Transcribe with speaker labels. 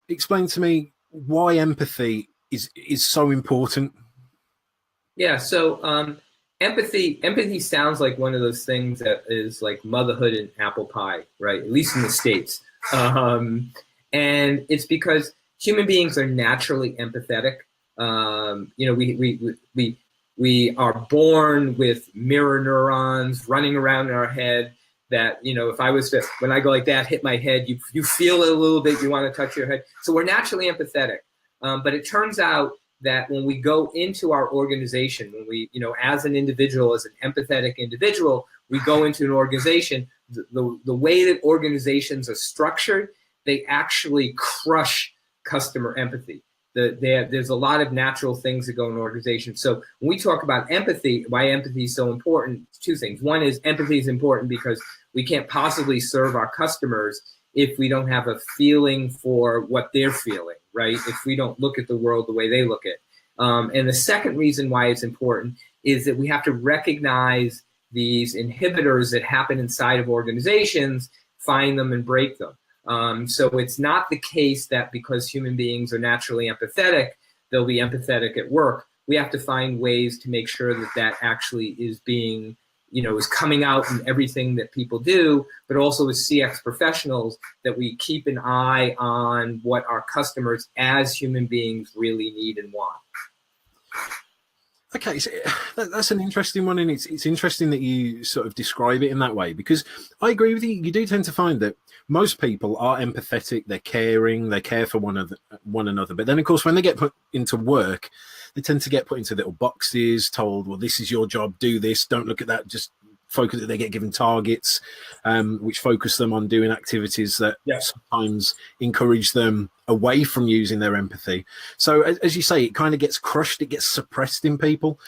Speaker 1: explain to me why empathy is so important.
Speaker 2: Yeah, so empathy sounds like one of those things that is like motherhood and apple pie, right? At least in the States. Um, and it's because human beings are naturally empathetic. We are born with mirror neurons running around in our head that, if I was to, when I go like that, hit my head, you feel it a little bit, you want to touch your head. So we're naturally empathetic. But it turns out that when we go into our organization, when we, as an individual, as an empathetic individual, we go into an organization, the way that organizations are structured, they actually crush customer empathy. There's a lot of natural things that go in organizations. So when we talk about empathy, why empathy is so important, two things. One is empathy is important because we can't possibly serve our customers if we don't have a feeling for what they're feeling, right? If we don't look at the world the way they look at it. And the second reason why it's important is that we have to recognize these inhibitors that happen inside of organizations, find them and break them. So it's not the case that because human beings are naturally empathetic, they'll be empathetic at work. We have to find ways to make sure that that actually is being, is coming out in everything that people do, but also as CX professionals, that we keep an eye on what our customers as human beings really need and want.
Speaker 1: Okay, so that's an interesting one, and it's interesting that you sort of describe it in that way, because I agree with you. You do tend to find that most people are empathetic, they're caring, they care for one another. But then, of course, when they get put into work, they tend to get put into little boxes, told, well, this is your job, do this, don't look at that, just focus. They get given targets, which focus them on doing activities that sometimes encourage them away from using their empathy. So as you say, it kind of gets crushed, it gets suppressed in people.